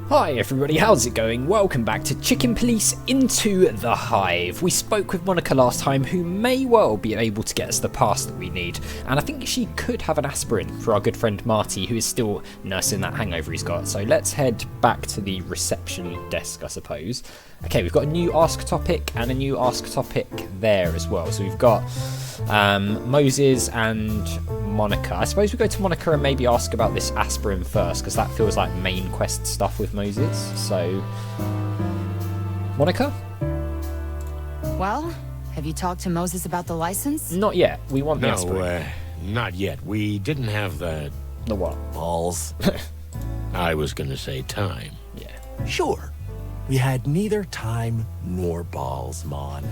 Hi everybody, how's it going? Welcome back to Chicken Police Into the Hive. We spoke with Monica last time, who may well be able to get us the pass that we need, and I think she could have an aspirin for our good friend Marty, who is still nursing that hangover he's got. So let's head back to the reception desk, I suppose. Okay, we've got a new ask topic and a new ask topic there as well. So we've got Moses and Monica. I suppose we go to Monica and maybe ask about this aspirin first, because that feels like main quest stuff with Moses. So, Monica? Well, have you talked to Moses about the license? Not yet. We want the aspirin. Not yet. We didn't have the what? Balls. I was gonna say time. Yeah. Sure. We had neither time nor balls, Mon.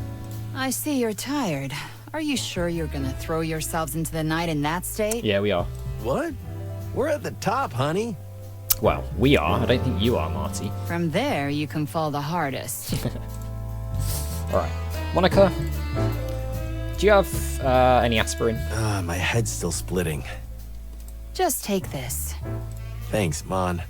I see you're tired. Are you sure you're gonna throw yourselves into the night in that state? Yeah, we are. What? We're at the top, honey. Well, we are. I don't think you are, Marty. From there, you can fall the hardest. Alright. Monica, do you have any aspirin? My head's still splitting. Just take this. Thanks, Mon.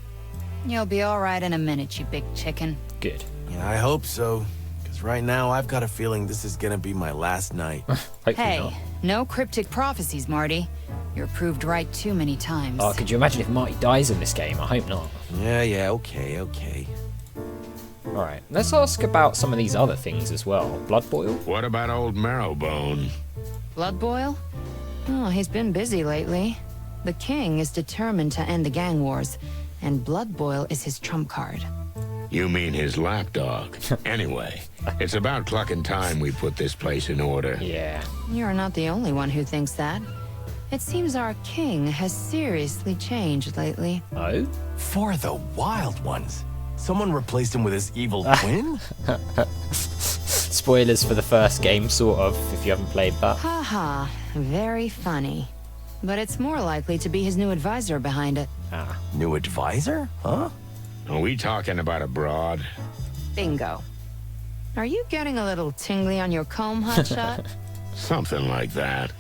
You'll be alright in a minute, you big chicken. Good. Yeah, I hope so. Because right now, I've got a feeling this is gonna be my last night. Hopefully Hey, not. no cryptic prophecies, Marty. You're proved right too many times. Oh, could you imagine if Marty dies in this game? I hope not. Yeah, okay. Alright, let's ask about some of these other things as well. Blood boil? What about old Marrowbone? Blood boil? Oh, he's been busy lately. The king is determined to end the gang wars, and blood boil is his trump card. You mean his lapdog? Anyway, it's about clucking time we put this place in order. Yeah. You're not the only one who thinks that. It seems our king has seriously changed lately. Oh? For the wild ones. Someone replaced him with his evil twin? Spoilers for the first game, sort of, if you haven't played that. Haha, very funny. But it's more likely to be his new advisor behind it. Ah. New advisor? Huh? Are we talking about a broad? Bingo. Are you getting a little tingly on your comb, hotshot? Something like that.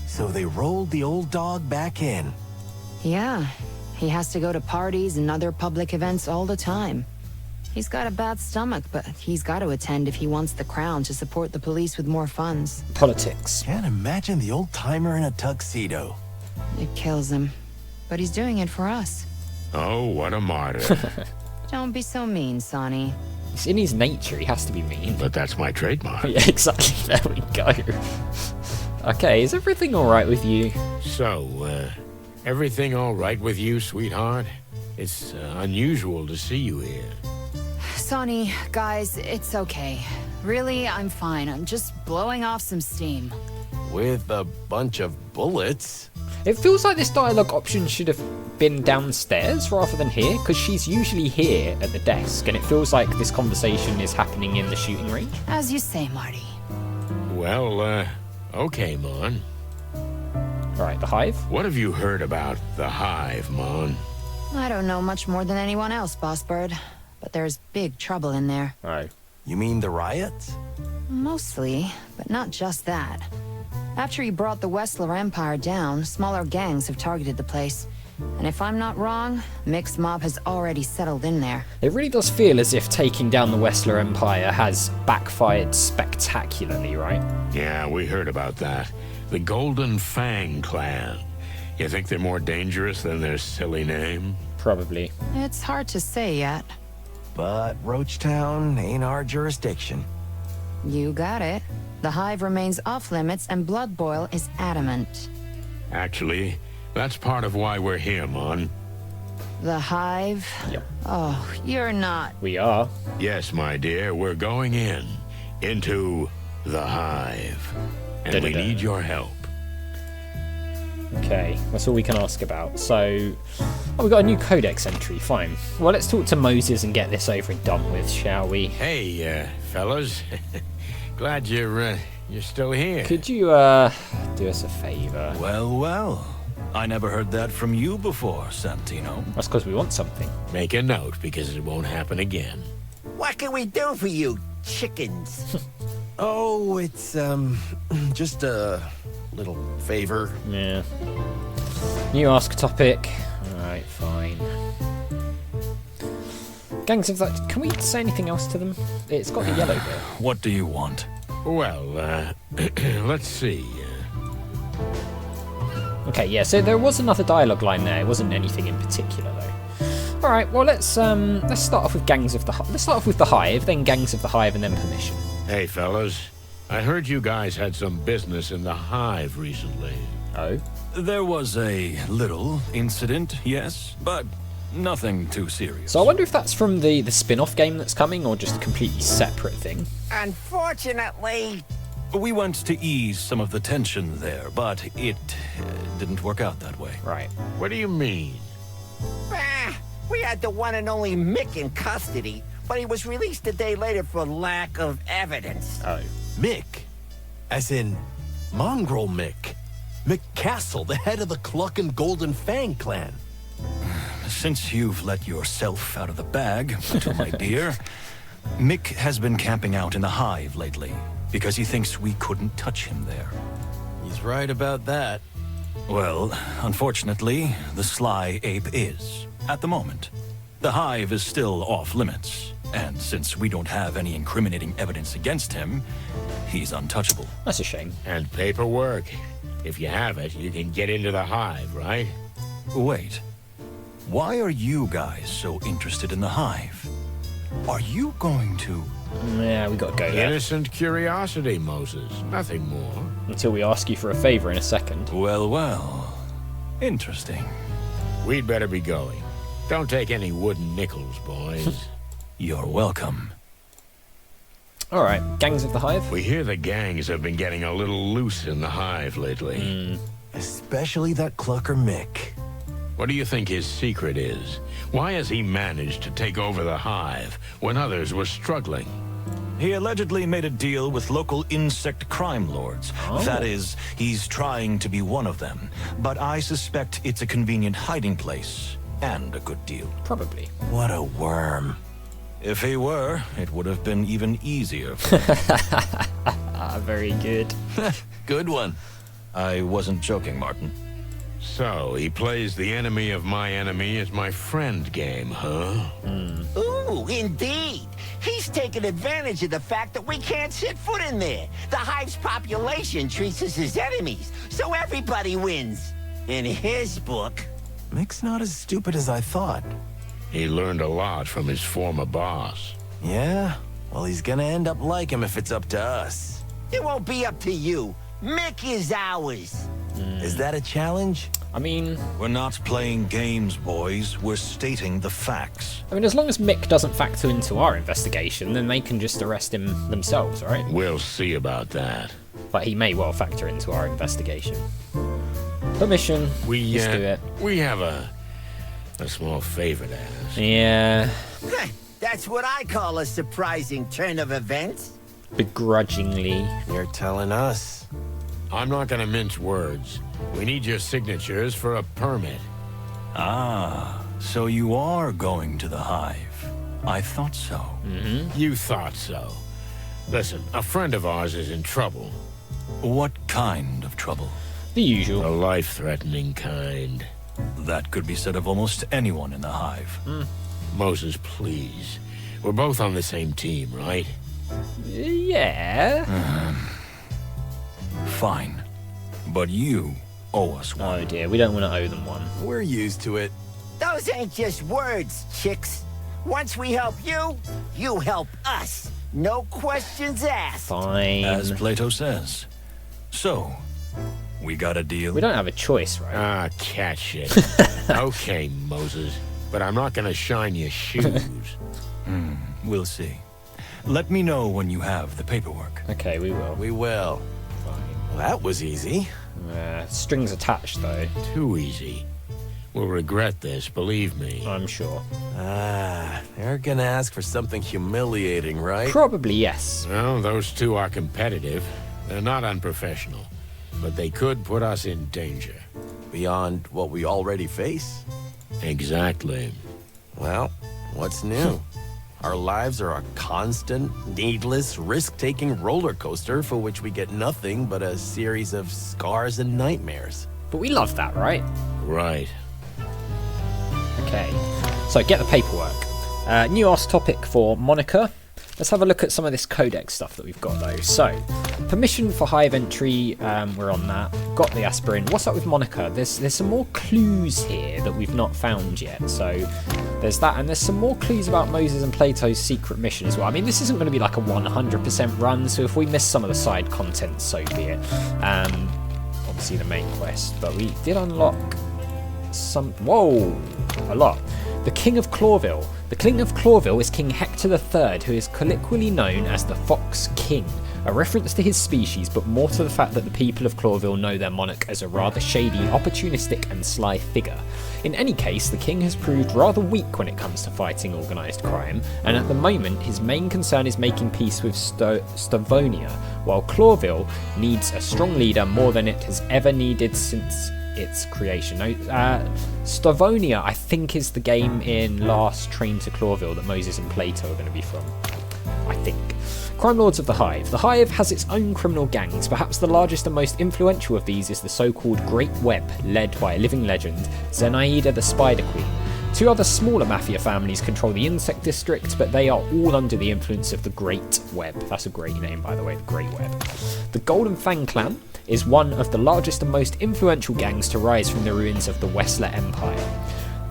So they rolled the old dog back in. Yeah, he has to go to parties and other public events all the time. He's got a bad stomach, but he's got to attend if he wants the crown to support the police with more funds. Politics. Can't imagine the old timer in a tuxedo. It kills him. But he's doing it for us. Oh, what a martyr. Don't be so mean, Sonny. It's in his nature, he has to be mean. But that's my trademark. Yeah, exactly. There we go. Okay, is everything alright with you? So, everything all right with you, sweetheart? It's unusual to see you here. Sonny, guys, it's okay. Really, I'm fine. I'm just blowing off some steam. With a bunch of bullets. It feels like this dialogue option should have been downstairs rather than here, because she's usually here at the desk, and it feels like this conversation is happening in the shooting range. As you say, Marty. Well, okay, Mon. Alright, the Hive? What have you heard about the Hive, Mon? I don't know much more than anyone else, Boss Bird. But there's big trouble in there. Oh. You mean the riots? Mostly, but not just that. After he brought the Westler Empire down, smaller gangs have targeted the place. And if I'm not wrong, Mixed Mob has already settled in there. It really does feel as if taking down the Westler Empire has backfired spectacularly, right? Yeah, we heard about that. The Golden Fang Clan. You think they're more dangerous than their silly name? Probably. It's hard to say yet. But Roachtown ain't our jurisdiction. You got it. The Hive remains off limits and Blood Boil is adamant. Actually, that's part of why we're here, Mon. The Hive? Yep. Oh, you're not. We are. Yes, my dear, we're going into the Hive. And we need your help. Okay, that's all we can ask about. So, we've got a new codex entry, fine. Well, let's talk to Moses and get this over and done with, shall we? Hey, fellas. Glad you're still here. Could you, do us a favour? Well. I never heard that from you before, Santino. That's because we want something. Make a note, because it won't happen again. What can we do for you, chickens? Oh, it's, just a little favor. Yeah. New ask topic. Alright, fine. Gangs of that. Can we say anything else to them? It's got the yellow bit. What do you want? Well, let's see. Okay, yeah. So there was another dialogue line there. It wasn't anything in particular though. All right. Well, let's start off with Let's start off with the Hive, then Gangs of the Hive, and then Permission. Hey, fellas. I heard you guys had some business in the Hive recently. Oh. There was a little incident, yes, but nothing too serious. So I wonder if that's from the spin-off game that's coming, or just a completely separate thing. Unfortunately, We went to ease some of the tension there, but it didn't work out that way. Right. What do you mean? we had the one and only Mick in custody, but he was released a day later for lack of evidence. Oh. Mick? As in, Mongrel Mick. Mick Castle, the head of the Cluck and Golden Fang clan. Since you've let yourself out of the bag, Plato, my dear, Mick has been camping out in the Hive lately because he thinks we couldn't touch him there. He's right about that. Well, unfortunately, the sly ape is, at the moment. The Hive is still off limits, and since we don't have any incriminating evidence against him, he's untouchable. That's a shame. And paperwork. If you have it, you can get into the Hive, right? Wait, why are you guys so interested in the Hive? Are you going to... Yeah, we gotta go there. Innocent curiosity, Moses. Nothing more. Until we ask you for a favor in a second. Well, well, interesting. We'd better be going. Don't take any wooden nickels, boys. You're welcome. Alright, Gangs of the Hive? We hear the gangs have been getting a little loose in the Hive lately. Especially that Clucker Mick. What do you think his secret is? Why has he managed to take over the Hive when others were struggling? He allegedly made a deal with local insect crime lords. Oh. That is, he's trying to be one of them. But I suspect it's a convenient hiding place. And a good deal. Probably. What a worm. If he were, it would have been even easier. Ah, very good. Good one. I wasn't joking, Martin. So, he plays the enemy of my enemy as my friend game, huh? Ooh, indeed. He's taken advantage of the fact that we can't set foot in there. The Hive's population treats us as enemies, so everybody wins. In his book. Mick's not as stupid as I thought. He learned a lot from his former boss. Yeah? Well, he's gonna end up like him if it's up to us. It won't be up to you. Mick is ours. Is that a challenge? I mean, We're not playing games, boys. We're stating the facts. as long as Mick doesn't factor into our investigation, then they can just arrest him themselves, right? We'll see about that. But he may well factor into our investigation. Permission. Let's do it. We have a small favor to ask. Yeah. That's what I call a surprising turn of events. Begrudgingly. You're telling us. I'm not gonna mince words. We need your signatures for a permit. Ah, so you are going to the Hive. I thought so. You thought so. Listen, a friend of ours is in trouble. What kind of trouble? The usual. A life-threatening kind. That could be said of almost anyone in the Hive. Moses, please. We're both on the same team, right? Yeah. Fine. But you owe us one. Oh dear, we don't want to owe them one. We're used to it. Those ain't just words, chicks. Once we help you, you help us. No questions asked. Fine. As Plato says. So, we got a deal? We don't have a choice, right? Ah, catch it. Okay, Moses. But I'm not gonna shine your shoes. We'll see. Let me know when you have the paperwork. Okay, we will. We will. Well, that was easy. Strings attached, though. Too easy. We'll regret this, believe me. I'm sure. They're gonna ask for something humiliating, right? Probably yes. Well, those two are competitive. They're not unprofessional. But they could put us in danger. Beyond what we already face? Exactly. Well, what's new? Our lives are a constant, needless, risk-taking roller coaster for which we get nothing but a series of scars and nightmares. But we love that, right? Right. Okay. So get the paperwork. New ask topic for Monica. Let's have a look at some of this codex stuff that we've got though. So, permission for Hive entry, we're on that. Got the aspirin. What's up with Monica? There's some more clues here that we've not found yet. So, there's that, and there's some more clues about Moses and Plato's secret mission as well. I mean, this isn't going to be like a 100% run, so if we miss some of the side content, so be it. Obviously the main quest, but we did unlock some... Whoa! A lot. The King of Clawville. The King of Clawville is King Hector III, who is colloquially known as the Fox King, a reference to his species, but more to the fact that the people of Clawville know their monarch as a rather shady, opportunistic and sly figure. In any case, the king has proved rather weak when it comes to fighting organised crime, and at the moment his main concern is making peace with Stavonia, while Clawville needs a strong leader more than it has ever needed since its creation. Stavonia, I think, is the game in Last Train to Clawville that Moses and Plato are going to be from. I think. Crime Lords of the Hive. The Hive has its own criminal gangs. Perhaps the largest and most influential of these is the so-called Great Web, led by a living legend, Zenaida the Spider Queen. Two other smaller mafia families control the Insect District, but they are all under the influence of the Great Web. That's a great name, by the way, the Great Web. The Golden Fang Clan is one of the largest and most influential gangs to rise from the ruins of the Westler Empire.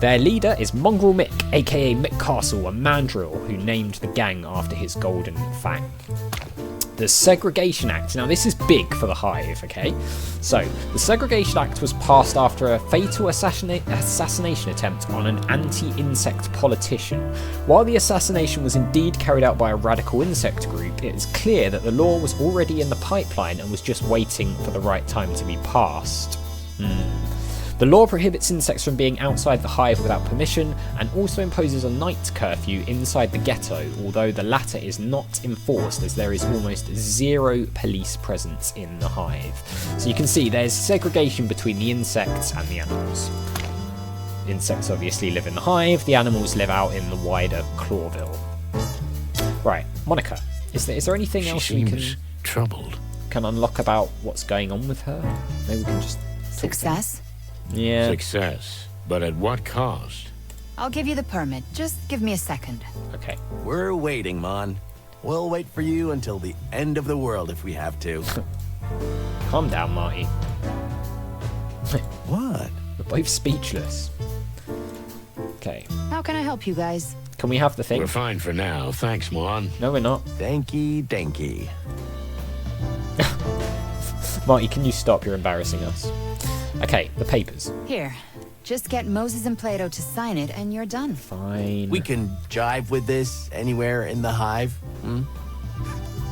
Their leader is Mongrel Mick, aka Mick Castle, a mandrill who named the gang after his golden fang. The Segregation Act. Now this is big for the Hive, okay? So, the Segregation Act was passed after a fatal assassination attempt on an anti-insect politician. While the assassination was indeed carried out by a radical insect group, it is clear that the law was already in the pipeline and was just waiting for the right time to be passed. The law prohibits insects from being outside the hive without permission, and also imposes a night curfew inside the ghetto, although the latter is not enforced as there is almost zero police presence in the hive. So you can see there's segregation between the insects and the animals. Insects obviously live in the hive, the animals live out in the wider Clawville. Right, Monica, is there anything else we can unlock about what's going on with her? Maybe we can just... Success? Yeah. Success, but at what cost? I'll give you the permit. Just give me a second. Okay. We're waiting, Mon. We'll wait for you until the end of the world if we have to. Calm down, Marty. What? We're both speechless. Okay. How can I help you guys? Can we have the thing? We're fine for now. Thanks, Mon. No, we're not. Danky. Marty, can you stop? You're embarrassing us. Okay, the papers. Here. Just get Moses and Plato to sign it and you're done. Fine. We can jive with this anywhere in the hive,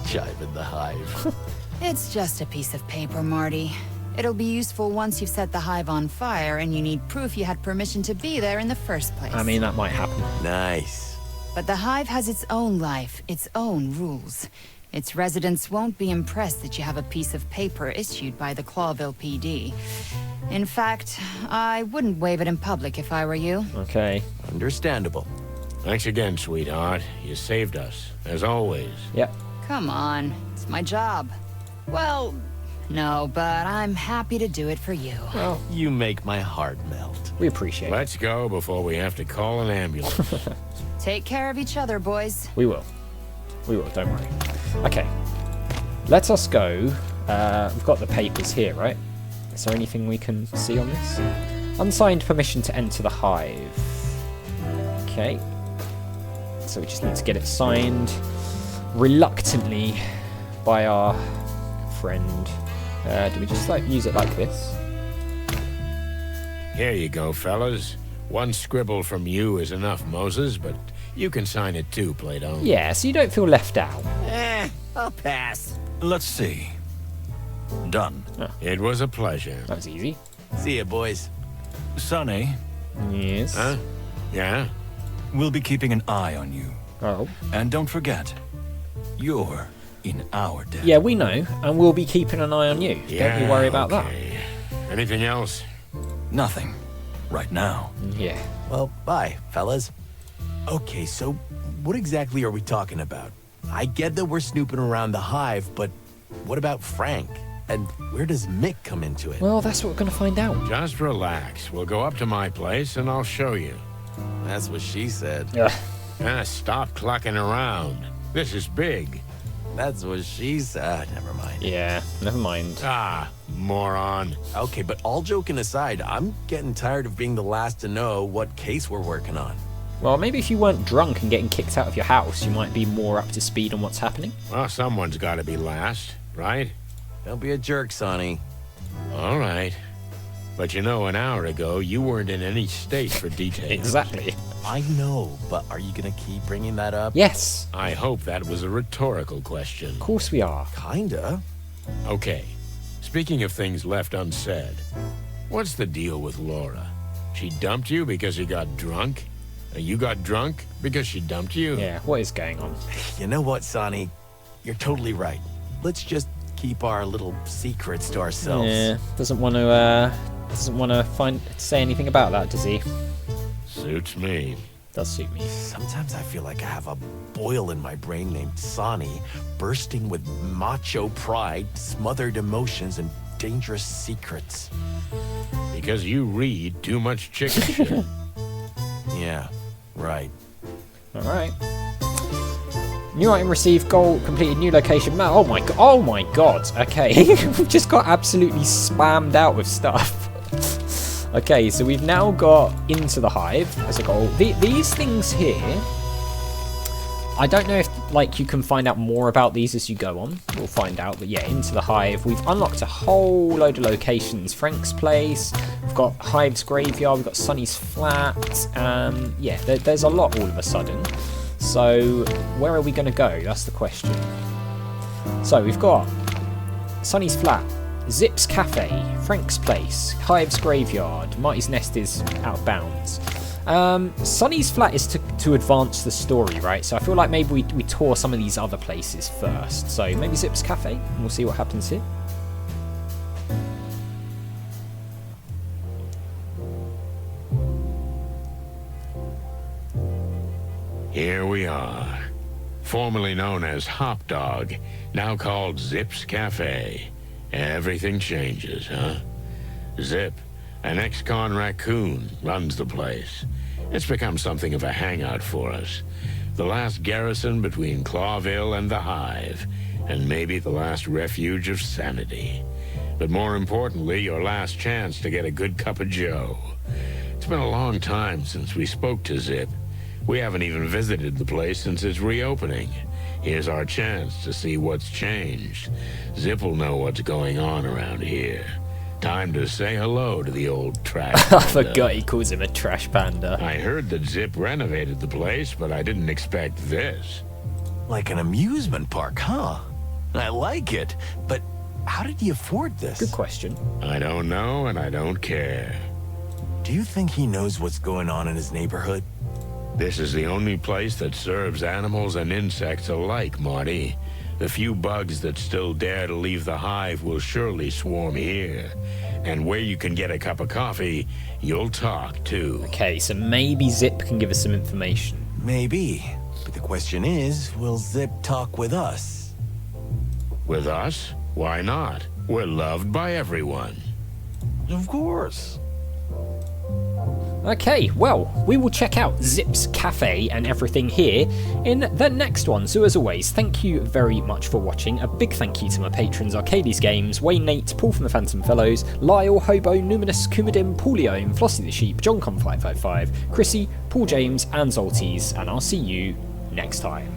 Jive in the hive. It's just a piece of paper, Marty. It'll be useful once you've set the hive on fire and you need proof you had permission to be there in the first place. I mean, that might happen. Nice. But the hive has its own life, its own rules. Its residents won't be impressed that you have a piece of paper issued by the Clawville PD. In fact, I wouldn't wave it in public if I were you. Okay. Understandable. Thanks again, sweetheart. You saved us, as always. Yep. Come on, it's my job. Well, no, but I'm happy to do it for you. Well, You make my heart melt. we appreciate it. Let's go before we have to call an ambulance. Take care of each other, boys. We will. We will, don't worry. Okay. Let us go. We've got the papers here, right? Is there anything we can see on this? Unsigned permission to enter the hive. Okay. So we just need to get it signed reluctantly by our friend. Do we just use it like this? Here you go, fellas. One scribble from you is enough, Moses, but you can sign it too, Plato. Yeah, so you don't feel left out. I'll pass. Let's see. Done. It was a pleasure. That was easy. See ya, boys. Sonny, Yes. Huh? Yeah? we'll be keeping an eye on you. Oh. And don't forget, you're in our debt. Yeah, we know, and we'll be keeping an eye on you. Don't you worry about okay. Anything else? Nothing. Right now. that. Yeah. Well, bye, fellas. Okay, so what exactly are we talking about? I get that we're snooping around the hive, but what about Frank? And where does Mick come into it? Well, that's what we're going to find out. Just relax. We'll go up to my place and I'll show you. That's what she said. Ugh. Stop clucking around. This is big. That's what she said. Never mind. Yeah, never mind. Ah, moron. Okay, but all joking aside, I'm getting tired of being the last to know what case we're working on. Well, maybe if you weren't drunk and getting kicked out of your house, you might be more up to speed on what's happening. Well, someone's got to be last, right? Don't be a jerk, Sonny. All right. But you know, an hour ago, you weren't in any state for details. Exactly. I know, but are you gonna keep bringing that up? Yes, I hope that was a rhetorical question. of course we are. Kinda. Okay. Speaking of things left unsaid, what's the deal with Laura? She dumped you because you got drunk? And you got drunk because she dumped you? Yeah, what is going on? You know what, Sonny? You're totally right. Let's just keep our little secrets to ourselves. Yeah, doesn't want to say anything about that, does he? Suits me. Does suit me. Sometimes I feel like I have a boil in my brain named Sonny, bursting with macho pride, smothered emotions, and dangerous secrets. Because you read too much chicken shit. Yeah, right. All right. New item received, goal completed, new location map. Oh my god. Okay, we've just got absolutely spammed out with stuff. Okay, so we've now got into the hive as a goal. These things here, I don't know if like you can find out more about these as you go on. We'll find out. But yeah, into the hive. We've unlocked a whole load of locations. Frank's place. We've got Hive's graveyard. We've got Sonny's flat. Yeah, there's a lot all of a sudden. So where are we going to go? That's the question. So we've got Sonny's flat, Zip's cafe, Frank's place, Hive's graveyard. Marty's nest is out of bounds. Sonny's flat is to advance the story, right? So I feel like maybe we tour some of these other places first. So maybe Zip's cafe, and we'll see what happens here. Here we are. Formerly known as Hop Dog, now called Zip's Cafe. Everything changes, huh? Zip, an ex-con raccoon, runs the place. It's become something of a hangout for us. The last garrison between Clawville and the Hive, and maybe the last refuge of sanity. But more importantly, your last chance to get a good cup of joe. It's been a long time since we spoke to Zip. We haven't even visited the place since its reopening. Here's our chance to see what's changed. Zip will know what's going on around here. Time to say hello to the old trash panda. I forgot he calls him a trash panda. I heard that Zip renovated the place, but I didn't expect this. Like an amusement park, huh? I like it, but how did he afford this? Good question. I don't know, and I don't care. Do you think he knows what's going on in his neighborhood? This is the only place that serves animals and insects alike, Marty. The few bugs that still dare to leave the hive will surely swarm here. And where you can get a cup of coffee, you'll talk, too. Okay, so maybe Zip can give us some information. Maybe. But the question is, will Zip talk with us? With us? Why not? We're loved by everyone. Of course. Okay, well, we will check out Zip's cafe and everything here in the next one. So as always, thank you very much for watching. A big thank you to my patrons, Arcades Games, Wayne Nate, Paul from the Phantom Fellows, Lyle, Hobo, Numinous, Kumadim, Pauliome, Flossie the Sheep, JohnCon555, Chrissy, Paul James, and Zolties, and I'll see you next time.